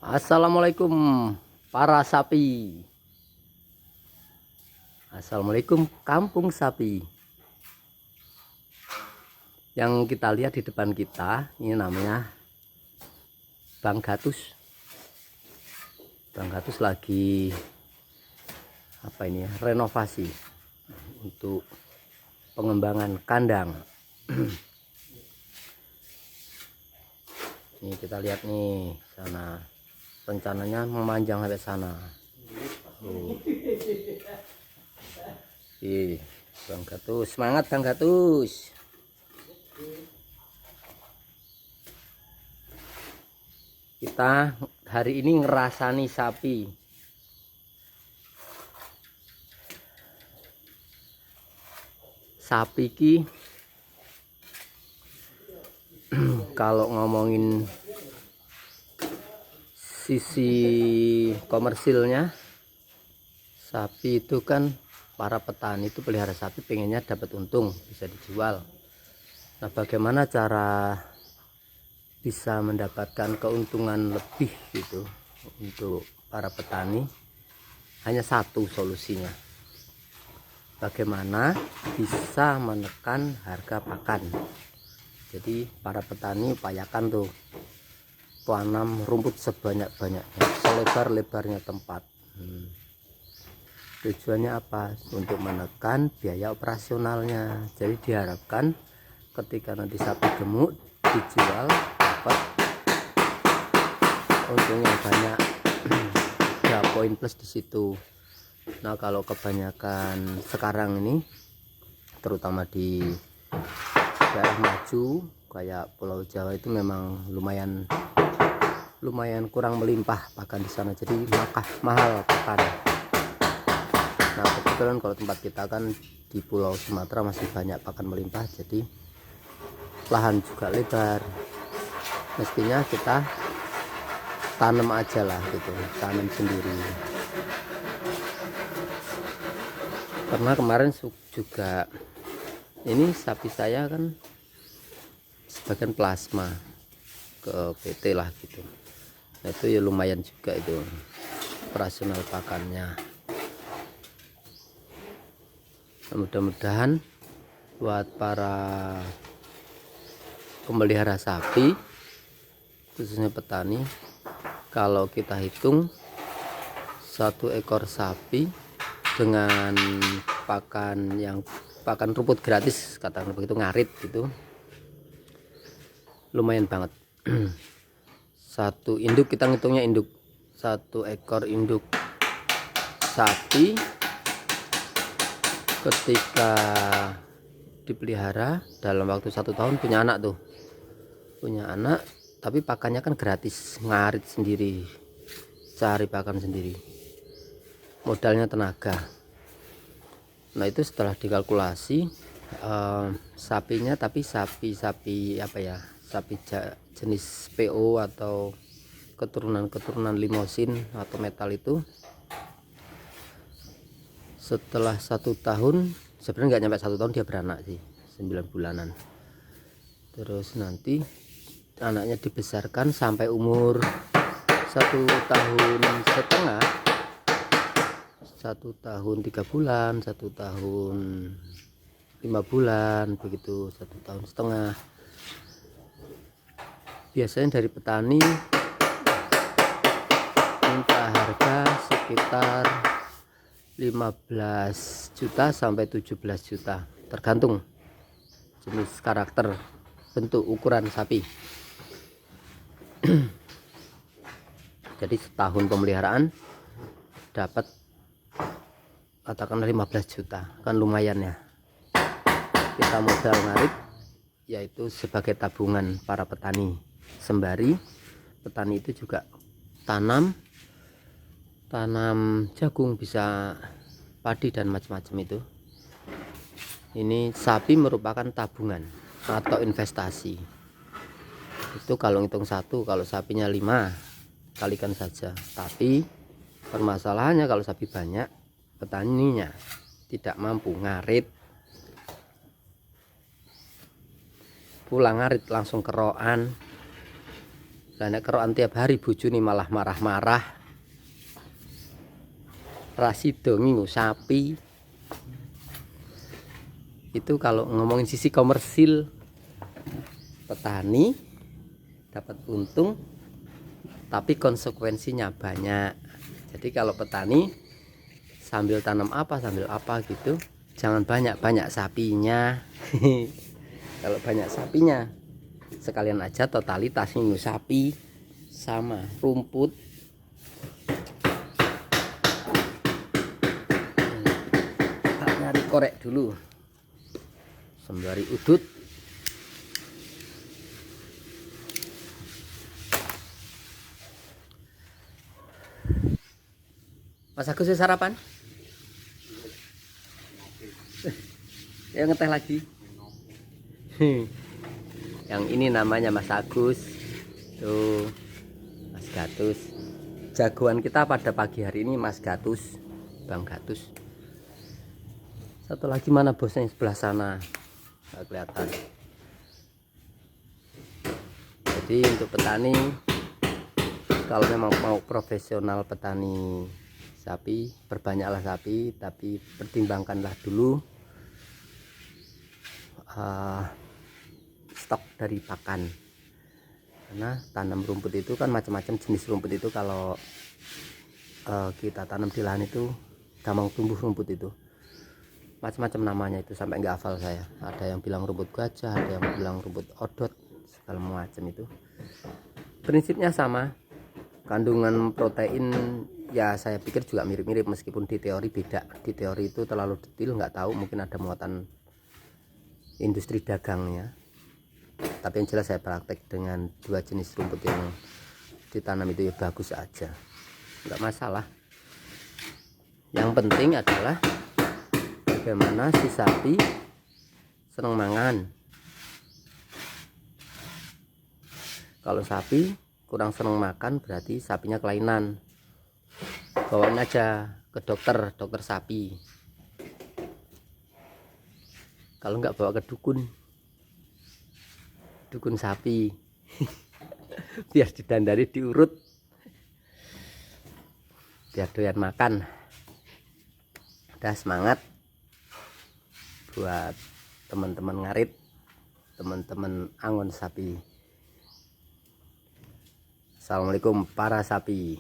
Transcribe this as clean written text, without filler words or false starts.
Assalamualaikum para sapi. Assalamualaikum kampung sapi. Yang kita lihat di depan kita ini namanya Bang Gatus. Bang Gatus lagi apa ini ya, renovasi untuk pengembangan kandang. Ini kita lihat nih sana, rencananya memanjang sampai sana. Bang Gatus, semangat Bang Gatus. Kita hari ini ngerasani sapi. Sapi ki kalau ngomongin sisi komersilnya, sapi itu kan para petani itu pelihara sapi pengennya dapat untung, bisa dijual. Nah, bagaimana cara bisa mendapatkan keuntungan lebih gitu untuk para petani? Hanya satu solusinya, bagaimana bisa menekan harga pakan. Jadi para petani upayakan tuh tanam rumput sebanyak-banyaknya, selebar-lebarnya tempat. Tujuannya apa? Untuk menekan biaya operasionalnya. Jadi diharapkan ketika nanti sapi gemuk dijual dapat untungnya banyak. Ya, poin plus di situ. Nah, kalau kebanyakan sekarang ini terutama di daerah maju kayak Pulau Jawa itu memang lumayan kurang melimpah pakan di sana, jadi mahal pakan. Nah, kebetulan kalau tempat kita kan di Pulau Sumatera masih banyak pakan melimpah, jadi lahan juga lebar. Mestinya kita tanam aja lah gitu, tanam sendiri. Karena kemarin juga ini sapi saya kan sebagian plasma ke PT lah gitu. Nah, itu ya lumayan juga itu operasional pakannya. Nah, mudah-mudahan buat para pemelihara sapi khususnya petani, kalau kita hitung satu ekor sapi dengan pakan rumput gratis, katakan begitu, ngarit gitu, lumayan banget. Satu induk, kita ngitungnya induk, satu ekor induk sapi ketika dipelihara dalam waktu 1 tahun punya anak, tapi pakannya kan gratis, ngarit sendiri, cari pakan sendiri, modalnya tenaga. Nah, itu setelah dikalkulasi sapinya, tapi sapi apa ya, sapi jenis PO atau keturunan limosin atau metal itu, setelah 1 tahun, sebenarnya nggak nyampe 1 tahun dia beranak sih, 9 bulanan. Terus nanti anaknya dibesarkan sampai umur 1 tahun setengah, 1 tahun 3 bulan, 1 tahun 5 bulan, begitu 1 tahun setengah. Biasanya dari petani minta harga sekitar 15 juta sampai 17 juta, tergantung jenis, karakter, bentuk, ukuran sapi. Jadi setahun pemeliharaan dapat katakan 15 juta, kan lumayan ya. Kita modal ngarit, yaitu sebagai tabungan para petani, sembari petani itu juga tanam jagung, bisa padi dan macam-macam itu. Ini sapi merupakan tabungan atau investasi. Itu kalau ngitung satu, kalau sapinya 5 kalikan saja. Tapi permasalahannya kalau sapi banyak, petaninya tidak mampu ngarit, pulang ngarit langsung keroan, Lah nek kerokan tiap hari bojone malah marah-marah. Rasido ngingu sapi. Itu kalau ngomongin sisi komersil, petani dapat untung tapi konsekuensinya banyak. Jadi kalau petani sambil tanam apa sambil apa gitu, jangan banyak-banyak sapinya. Kalau banyak sapinya sekalian aja totalitas ngingu sapi sama rumput. Tak nyari korek dulu sembari udut. Mas Agus sarapan? Ya ngeteh lagi. Yang ini namanya Mas Agus. Tuh Mas Gatus. Jagoan kita pada pagi hari ini Mas Gatus, Bang Gatus. Satu lagi mana bosnya yang sebelah sana? Nggak kelihatan. Jadi untuk petani, kalau memang mau profesional petani sapi, perbanyaklah sapi, tapi pertimbangkanlah dulu stok dari pakan. Karena tanam rumput itu kan macam-macam jenis rumput itu. Kalau kita tanam di lahan itu gampang tumbuh rumput itu, macam-macam namanya itu, sampai nggak hafal saya. Ada yang bilang rumput gajah, ada yang bilang rumput odot, segala macam itu. Prinsipnya sama, kandungan protein ya saya pikir juga mirip-mirip, meskipun di teori beda. Di teori itu terlalu detail, nggak tahu, mungkin ada muatan industri dagangnya. Tapi yang jelas saya praktek dengan dua jenis rumput yang ditanam itu ya bagus aja, nggak masalah. Yang penting adalah bagaimana si sapi seneng mangan. Kalau sapi kurang seneng makan berarti sapinya kelainan. Bawain aja ke dokter sapi. Kalau nggak bawa ke dukun sapi. Biar didandani, diurut, biar doyan makan. Udah semangat buat teman-teman ngarit, teman-teman angon sapi. Assalamualaikum para sapi.